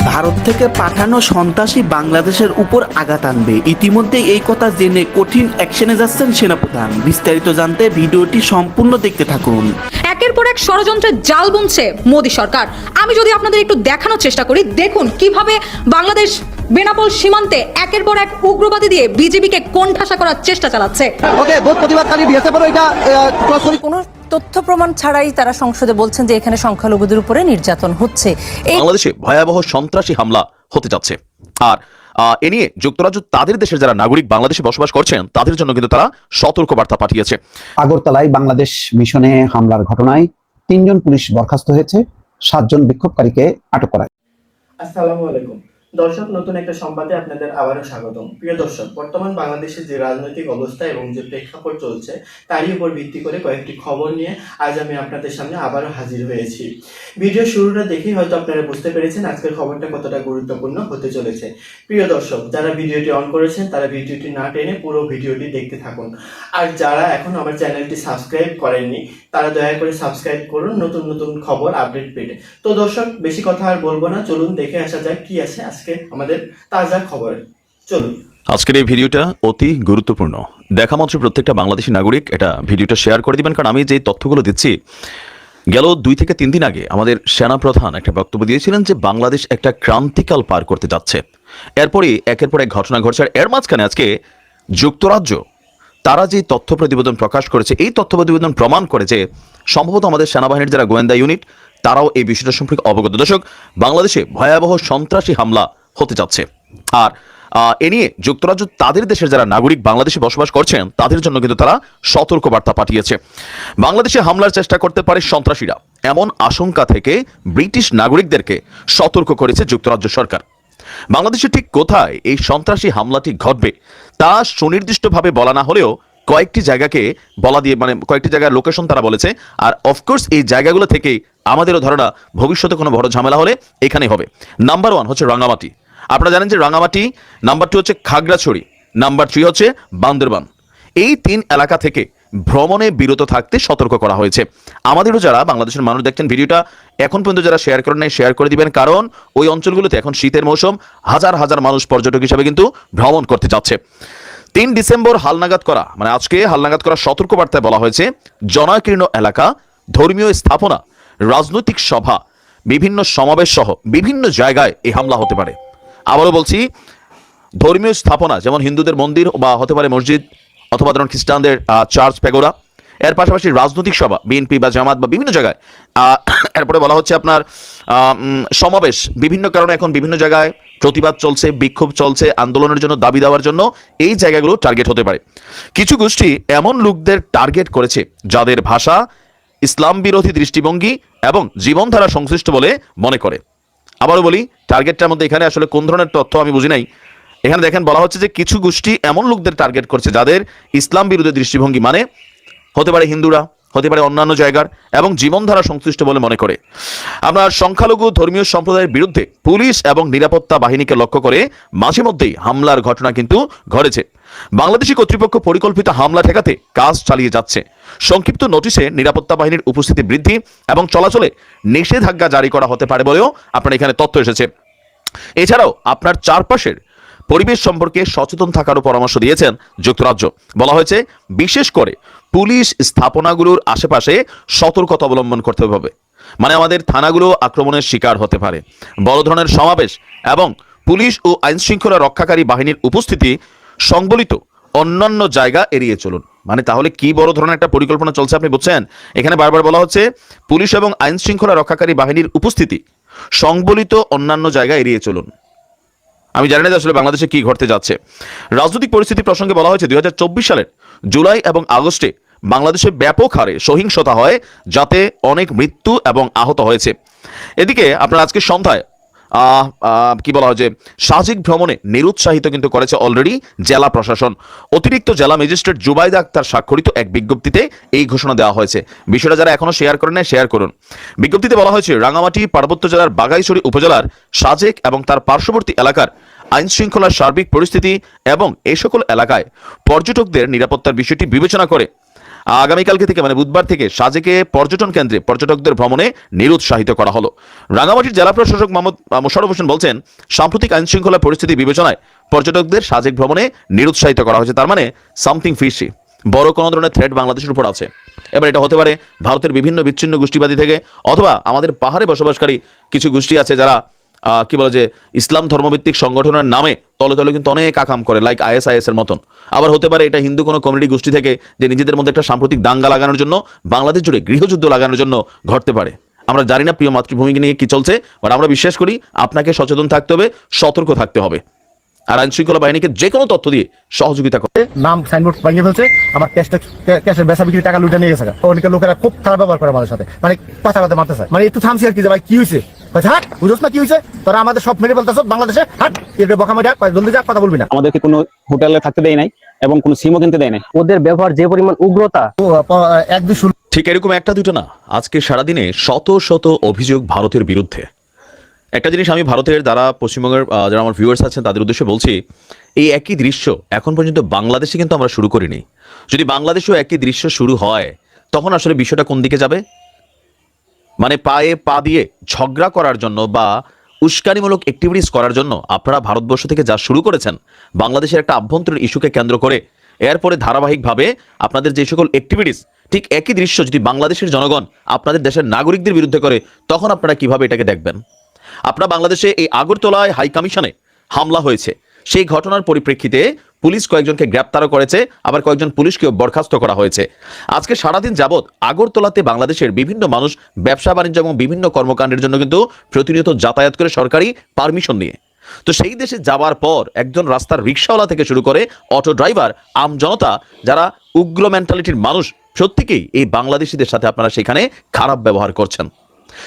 ভারত থেকে পাঠানো সন্ত্রাসী বাংলাদেশের উপর আঘাত আনবে। ইতিমধ্যে এই কথা জেনে কঠিন অ্যাকশনে যাচ্ছেন সেনাপ্রধান। বিস্তারিত জানতে ভিডিওটি সম্পূর্ণ দেখতে থাকুন। একের পর এক ষড়যন্ত্রের জাল বুনছে মোদী সরকার। আমি যদি আপনাদের একটু দেখানোর চেষ্টা করি, দেখুন কিভাবে বাংলাদেশ বেনাপোল সীমান্তে একের পর এক উগ্রবাদী দিয়ে বিজেপিকে কোণঠাসা করার চেষ্টা চালাচ্ছে। কোনো তথ্য প্রমাণ ছাড়াই তারা সংসদে বলছেন যে এখানে সংখ্যালঘুদের উপরে নির্যাতন হচ্ছে। বাংলাদেশে ভয়াবহ সন্ত্রাসী হামলা হতে যাচ্ছে, আর এ নিয়ে যুক্তরাজ্য তাদের দেশের যারা নাগরিক বাংলাদেশে বসবাস করছেন তাদের জন্য কিন্তু তারা সতর্ক বার্তা পাঠিয়েছে। আগরতলায় বাংলাদেশ মিশনে হামলার ঘটনায় 3 জন পুলিশ বরখাস্ত হয়েছে, 7 জন বিক্ষোভকারীকে আটক করা। আসসালামু আলাইকুম দর্শক, নতুন একটা সংবাদে আপনাদের আবারও স্বাগতম। প্রিয় দর্শক, বর্তমান বাংলাদেশের যে রাজনৈতিক অবস্থা এবং যে প্রেক্ষাপট চলছে তারই উপর ভিত্তি করে কয়েকটি খবর নিয়ে আজ আমি আপনাদের সামনে আবারও হাজির হয়েছি। ভিডিও শুরুটা দেখেই হয়তো আপনারা বুঝতে পেরেছেন আজকের খবরটা কতটা গুরুত্বপূর্ণ হতে চলেছে। প্রিয় দর্শক, যারা ভিডিওটি অন করেছেন তারা ভিডিওটি না টেনে পুরো ভিডিওটি দেখতে থাকুন, আর যারা এখন আমার চ্যানেলটি সাবস্ক্রাইব করেননি তারা দয়া করে সাবস্ক্রাইব করুন নতুন নতুন খবর আপডেট পেতে। তো দর্শক, বেশি কথা আর বলবো না, চলুন দেখে আসা যাক কি আছে আজকে আমাদের তাজা খবর। চলুন। আজকের এই ভিডিওটা অতি গুরুত্বপূর্ণ। দেখা মাত্র প্রত্যেকটা বাংলাদেশি নাগরিক এটা ভিডিওটা শেয়ার করে দিবেন, কারণ আমি যে তথ্যগুলো দিচ্ছি, গেল 2 থেকে 3 দিন আগে আমাদের সেনাপ্রধান একটা বক্তব্য দিয়েছিলেন যে বাংলাদেশ একটা ক্রান্তিকাল পার করতে যাচ্ছে। এরপরই একের পর এক ঘটনা ঘটছে, আর এর মাঝখানে আজকে যুক্তরাজ্য তারা যে তথ্য প্রতিবেদন প্রকাশ করেছে, এই তথ্য প্রতিবেদন প্রমাণ করে যে সম্ভবত আমাদের সেনাবাহিনীর যারা গোয়েন্দা ইউনিট তারাও এই বিষয়টা সম্পর্কে অবগত। দর্শক, বাংলাদেশে ভয়াবহ সন্ত্রাসী হামলা হতে যাচ্ছে, আর এ নিয়ে যুক্তরাজ্য তাদের দেশের যারা নাগরিক বাংলাদেশে বসবাস করছেন তাদের জন্য কিন্তু তারা সতর্ক বার্তা পাঠিয়েছে। বাংলাদেশে হামলার চেষ্টা করতে পারে সন্ত্রাসীরা, এমন আশঙ্কা থেকে ব্রিটিশ নাগরিকদেরকে সতর্ক করেছে যুক্তরাজ্য সরকার। বাংলাদেশে ঠিক কোথায় এই সন্ত্রাসী হামলাটি ঘটবে তা সুনির্দিষ্টভাবে বলা না হলেও কয়েকটি জায়গাকে বলা দিয়ে, মানে কয়েকটি জায়গার লোকেশন তারা বলেছে, আর অফকোর্স এই জায়গাগুলো থেকেই আমাদেরও ধারণা ভবিষ্যতে কোনো বড় ঝামেলা হলে এখানেই হবে। নাম্বার 1 হচ্ছে রাঙ্গামাটি, আপনারা জানেন যে রাঙ্গামাটি, নাম্বার 2 হচ্ছে খাগড়াছড়ি, নাম্বার 3 হচ্ছে বান্দরবান। এই 3 এলাকা থেকে ভ্রমণে বিরত থাকতে সতর্ক করা হয়েছে। আমাদেরও যারা বাংলাদেশের মানুষ দেখছেন ভিডিওটা এখন পর্যন্ত যারা শেয়ার করেন নাই শেয়ার করে দিবেন, কারণ ওই অঞ্চলগুলোতে এখন শীতের মৌসুম, হাজার হাজার মানুষ পর্যটক হিসেবে কিন্তু ভ্রমণ করতে যাচ্ছে। 3 ডিসেম্বর হালনাগাদ করা, মানে আজকে হালনাগাদ করা সতর্ক বার্তায় বলা হয়েছে জনাকীর্ণ এলাকা, ধর্মীয় স্থাপনা, রাজনৈতিক সভা, বিভিন্ন সমাবেশ সহ বিভিন্ন জায়গায় এই হামলা হতে পারে। আবারও বলছি, ধর্মীয় স্থাপনা যেমন হিন্দুদের মন্দির বা হতে পারে মসজিদ, অথবা ধরুন খ্রিস্টানদের চার্চ, পেগোডা, এর পাশাপাশি রাজনৈতিক সভা, বিএনপি বা জামাত বা বিভিন্ন জায়গায়। এরপরে বলা হচ্ছে আপনার সমাবেশ, বিভিন্ন কারণে এখন বিভিন্ন জায়গায় প্রতিবাদ চলছে, বিক্ষোভ চলছে, আন্দোলনের জন্য দাবি দেওয়ার জন্য এই জায়গাগুলো টার্গেট হতে পারে। কিছু গোষ্ঠী এমন লোকদের টার্গেট করেছে যাদের ভাষা ইসলাম বিরোধী দৃষ্টিভঙ্গি এবং জীবনধারা সংশ্লিষ্ট বলে মনে করে। আবারও বলি, টার্গেটটার মধ্যে এখানে আসলে কোন ধরনের তথ্য আমি বুঝি নাই। এখানে দেখেন বলা হচ্ছে যে কিছু গোষ্ঠী এমন লোকদের টার্গেট করছে যাদের ইসলাম বিরোধী দৃষ্টিভঙ্গি, মানে হতে পারে হিন্দুরা, হতে পারে অন্যান্য জায়গার, এবং জীবনধারা সংশ্লিষ্ট বলে মনে করে। আপনার সংখ্যালঘু ধর্মীয় সম্প্রদায়ের বিরুদ্ধে পুলিশ এবং নিরাপত্তা বাহিনীকে লক্ষ্য করে মাঝে মধ্যেই হামলার ঘটনা কিন্তু ঘটেছে। বাংলাদেশি কর্তৃপক্ষ পরিকল্পিত হামলা ঠেকাতে কাজ চালিয়ে যাচ্ছে। সংক্ষিপ্ত নোটিশে নিরাপত্তা বাহিনীর উপস্থিতি বৃদ্ধি এবং চলাচলে নিষেধাজ্ঞা জারি করা হতে পারে বলেও আপনার এখানে তথ্য এসেছে। এছাড়াও আপনার চারপাশের পরিবেশ সম্পর্কে সচেতন থাকারও পরামর্শ দিয়েছেন যুক্তরাজ্য। বলা হয়েছে বিশেষ করে পুলিশ স্থাপনাগুলোর আশেপাশে সতর্কতা অবলম্বন করতে হবে, মানে আমাদের থানাগুলো আক্রমণের শিকার হতে পারে। বড় ধরনের সমাবেশ এবং পুলিশ ও আইন শৃঙ্খলা রক্ষাকারী বাহিনীর উপস্থিতি সংবলিত অন্যান্য জায়গা এড়িয়ে চলুন। মানে তাহলে কি বড় ধরনের একটা পরিকল্পনা চলছে আপনি বুঝছেন? এখানে বারবার বলা হচ্ছে পুলিশ এবং আইন শৃঙ্খলা রক্ষাকারী বাহিনীর উপস্থিতি সংবলিত অন্যান্য জায়গা এড়িয়ে চলুন। আমি জানি না আসলে বাংলাদেশে কি ঘটতে যাচ্ছে। রাজনৈতিক পরিস্থিতি প্রসঙ্গে বলা হয়েছে 2024 সালের জুলাই এবং আগস্টে বাংলাদেশে ব্যাপক হারে সহিংসতা হয়, যাতে অনেক মৃত্যু এবং আহত হয়েছে। এদিকে আপনার আজকে সন্ধ্যায় কি বলা হয় যে সাহসিক ভ্রমণে নিরুৎসাহিত কিন্তু করেছে অলরেডি জেলা প্রশাসন। অতিরিক্ত জেলা ম্যাজিস্ট্রেট জুবাইদা আক্তার স্বাক্ষরিত এক বিজ্ঞপ্তিতে এই ঘোষণা দেওয়া হয়েছে। বিষয়টা যারা এখনো শেয়ার করেন না শেয়ার করুন। বিজ্ঞপ্তিতে বলা হয়েছে রাঙ্গামাটি পার্বত্য জেলার বাঘাইছড়ি উপজেলার সাজেক এবং তার পার্শ্ববর্তী এলাকার আইন শৃঙ্খলার সার্বিক পরিস্থিতি এবং এই সকল এলাকায় পর্যটকদের নিরাপত্তার বিষয়টি বিবেচনা করে আগামীকালকে থেকে মানে বুধবার থেকে সাজেকে পর্যটন কেন্দ্রে পর্যটকদের ভ্রমণে নিরুৎসাহিত করা হলো। রাঙামাটির জেলা প্রশাসক মোহাম্মদ মোশাররফ হোসেন বলছেন, সাম্প্রতিক আইন শৃঙ্খলা পরিস্থিতি বিবেচনায় পর্যটকদের সাজেক ভ্রমণে নিরুৎসাহিত করা হয়েছে। তার মানে সামথিং ফিশি, বড় কোনো ধরনের থ্রেট বাংলাদেশের উপর আছে। এবার এটা হতে পারে ভারতের বিভিন্ন বিচ্ছিন্ন গোষ্ঠীবাদী থেকে, অথবা আমাদের পাহাড়ে বসবাসকারী কিছু গোষ্ঠী আছে যারা কি বলে যে ইসলাম ধর্মভিত্তিক সংগঠনের নামে তলে তলে কিন্তু অনেক আকাম করে, লাইক ISIS এর মতন। আবার হতে পারে এটা হিন্দু কোনো কমিউনিটি গোষ্ঠী থেকে, যে নিজেদের মধ্যে একটা সাম্প্রতিক দাঙ্গা লাগানোর জন্য, বাংলাদেশ জুড়ে গৃহযুদ্ধ লাগানোর জন্য ঘটতে পারে। আমরা জানি না প্রিয় মাতৃভূমিকে নিয়ে কি চলছে, বাট আমরা বিশ্বাস করি আপনাকে সচেতন থাকতে হবে, সতর্ক থাকতে হবে, আর আইন শৃঙ্খলা বাহিনীকে যে কোনো তথ্য দিয়ে সহযোগিতা করতে। নাম সাইনবোর্ড ভাঙিয়ে ফেলছে, আমার ক্যাশের বেচা বিক্রি টাকা লুটে নিয়ে গেছে। অনেকে লোকেরা খুব খারাপ ব্যবহার করে আমাদের সাথে, মানে কথা কথা মারতে চায়, মানে একটু থামছি আর কি, যে ভাই কি হয়েছে, হাট বুঝোস না কি হয়েছে, তোরা আমাদের সব মেরে বলতেছ বাংলাদেশে, হাট এর বকামা ডাক, জলদি যা, কথা বলবি না। আমাদেরকে কোনো হোটেলে থাকতে দেয় নাই এবং কোনো সিমও কিনতে দেয় নাই। ওদের ব্যবহার যে পরিমাণ উগ্রতা, এক দুই ঠিক এরকম একটা দুটো না, আজকে সারাদিনে শত শত অভিযোগ ভারতের বিরুদ্ধে। একটা জিনিস আমি ভারতের দ্বারা পশ্চিমবঙ্গের যারা আমার ভিউয়ার্স আছেন তাদের উদ্দেশ্যে বলছি, এই একই দৃশ্য এখন পর্যন্ত বাংলাদেশে কিন্তু আমরা শুরু করিনি। যদি বাংলাদেশেও একই দৃশ্য শুরু হয়, তখন আসলে বিষয়টা কোন দিকে যাবে? মানে পায়ে পা দিয়ে ঝগড়া করার জন্য বা উস্কানিমূলক অ্যাক্টিভিটিস করার জন্য আপনারা ভারতবর্ষ থেকে যা শুরু করেছেন, বাংলাদেশের একটা আভ্যন্তরীণ ইস্যুকে কেন্দ্র করে, এরপরে ধারাবাহিকভাবে আপনাদের যে সকল অ্যাক্টিভিটিস, ঠিক একই দৃশ্য যদি বাংলাদেশের জনগণ আপনাদের দেশের নাগরিকদের বিরুদ্ধে করে, তখন আপনারা কিভাবে এটাকে দেখবেন? আপনারা বাংলাদেশে এই আগরতলায় হাই কমিশনে হামলা হয়েছে, সেই ঘটনার পরিপ্রেক্ষিতে পুলিশ কয়েকজনকে গ্রেপ্তারও করেছে, আবার কয়েকজন পুলিশকেও বরখাস্ত করা হয়েছে। আজকে সারাদিন যাবৎ আগরতলাতে বাংলাদেশের বিভিন্ন মানুষ ব্যবসা বাণিজ্য এবং বিভিন্ন কর্মকাণ্ডের জন্য কিন্তু প্রতিনিয়ত যাতায়াত করে সরকারি পারমিশন নিয়ে। তো সেই দেশে যাওয়ার পর একজন রাস্তার রিক্সাওয়ালা থেকে শুরু করে অটো ড্রাইভার, আম জনতা, যারা উগ্র মেন্টালিটির মানুষ, প্রত্যেকেই এই বাংলাদেশিদের সাথে আপনারা সেখানে খারাপ ব্যবহার করছেন।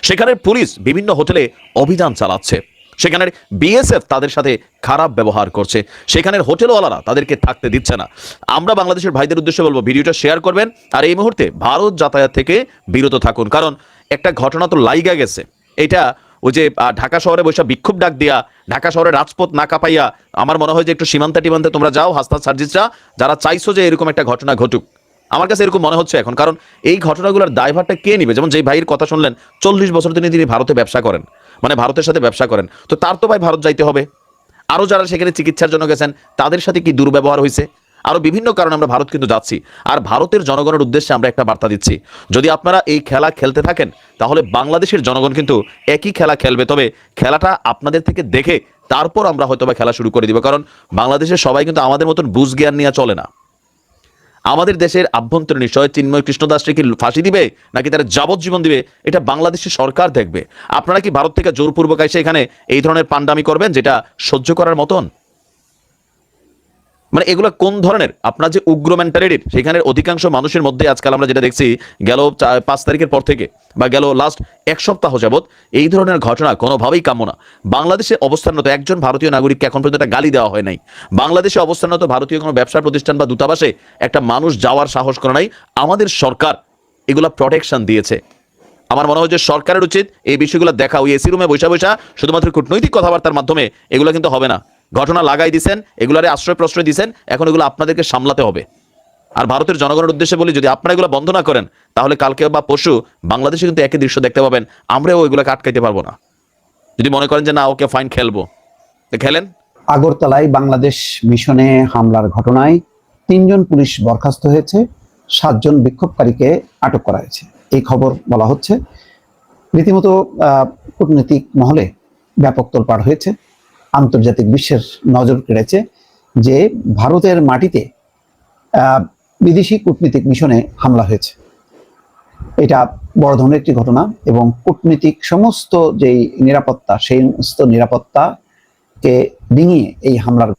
সেখানের পুলিশ বিভিন্ন হোটেলে অভিযান চালাচ্ছে, সেখানের BSF তাদের সাথে খারাপ ব্যবহার করছে, সেখানের হোটেলওয়ালারা তাদেরকে থাকতে দিচ্ছে না। আমরা বাংলাদেশের ভাইদের উদ্দেশ্যে বলবো, ভিডিওটা শেয়ার করবেন, আর এই মুহূর্তে ভারত যাতায়াত থেকে বিরত থাকুন। কারণ একটা ঘটনা তো লাইগা গেছে, এটা ওই যে ঢাকা শহরে বৈশা বিক্ষোভ ডাক দিয়া, ঢাকা শহরে রাজপথ না কাঁপাইয়া, আমার মনে হয় যে একটু সীমান্তে টিমান্তে তোমরা যাও, হাসনাত সার্জিসরা যারা চাইছো যে এরকম একটা ঘটনা ঘটুক, আমার কাছে এরকম মনে হচ্ছে এখন। কারণ এই ঘটনাগুলোর দায়ভারটা কে নিবে? যেমন যেই ভাইয়ের কথা শুনলেন, 40 বছর তিনি ভারতে ব্যবসা করেন, মানে ভারতের সাথে ব্যবসা করেন, তো তার তো ভাই ভারত যাইতে হবে। আরও যারা সেখানে চিকিৎসার জন্য গেছেন, তাদের সাথে কি দুর্ব্যবহার হয়েছে, আরও বিভিন্ন কারণে আমরা ভারত কিন্তু যাচ্ছি। আর ভারতের জনগণের উদ্দেশ্যে আমরা একটা বার্তা দিচ্ছি, যদি আপনারা এই খেলা খেলতে থাকেন, তাহলে বাংলাদেশের জনগণ কিন্তু একই খেলা খেলবে, তবে খেলাটা আপনাদের থেকে দেখে তারপর আমরা হয়তো বা খেলা শুরু করে দিব। কারণ বাংলাদেশের সবাই কিন্তু আমাদের মতন বুঝ জ্ঞান নিয়ে চলে না। আমাদের দেশের আভ্যন্তরীণ বিষয় চিন্ময় কৃষ্ণ দাসকে কি ফাঁসি দিবে নাকি তারা যাবজ্জীবন দিবে, এটা বাংলাদেশের সরকার দেখবে। আপনারা কি ভারত থেকে জোরপূর্বক এসে এখানে এই ধরনের পান্ডামি করবেন যেটা সহ্য করার মতন? মানে এগুলো কোন ধরনের আপনার যে উগ্র মেন্টালিটির, সেখানের অধিকাংশ মানুষের মধ্যে আজকাল আমরা যেটা দেখছি, গেল 5 তারিখের পর থেকে বা গেল লাস্ট 1 সপ্তাহ যাবৎ এই ধরনের ঘটনা কোনোভাবেই কাম্য না। বাংলাদেশে অবস্থানরত একজন ভারতীয় নাগরিককে এখন পর্যন্ত একটা গালি দেওয়া হয় নাই। বাংলাদেশে অবস্থানরত ভারতীয় কোনো ব্যবসা প্রতিষ্ঠান বা দূতাবাসে একটা মানুষ যাওয়ার সাহস করে নাই। আমাদের সরকার এগুলা প্রোটেকশন দিয়েছে। আমার মনে হয় যে সরকারের উচিত এই বিষয়গুলো দেখা, ওই এসি রুমে বসে বসে শুধুমাত্র কূটনৈতিক কথাবার্তার মাধ্যমে এগুলো কিন্তু হবে না। ঘটনা লাগাই দিচ্ছেন, এগুলারে আশ্রয় প্রশ্রয় দিচ্ছেন, এখন এগুলো আপনাদেরকে সামলাতে হবে। আর ভারতের জনগণের উদ্দেশ্যে বলি, যদি আপনারা এগুলো বন্ধ না করেন, তাহলে কালকে বা পরশু বাংলাদেশে কিন্তু একই দৃশ্য দেখতে পাবেন। আমরাও ওইগুলোকে আটকাইতে পারবো না। যদি মনে করেন যে না, ওকে ফাইন খেলবো, খেলেন। আগরতলায় বাংলাদেশ মিশনে হামলার ঘটনায় 3 জন পুলিশ বরখাস্ত হয়েছে, 7 জন বিক্ষোভকারীকে আটক করা হয়েছে, এই খবর বলা হচ্ছে। রীতিমতো কূটনৈতিক মহলে ব্যাপক তোলপাড় হয়েছে, আন্তর্জাতিক বিশ্বের নজর কেড়েছে যে ভারতের মাটিতে বিদেশি কূটনীতিক মিশনে হামলা হয়েছে। এটা বড় ধরনের একটি ঘটনা এবং কূটনীতিক সমস্ত যেই নিরাপত্তা, সেই সমস্ত নিরাপত্তাকে ডিঙিয়ে এই হামলার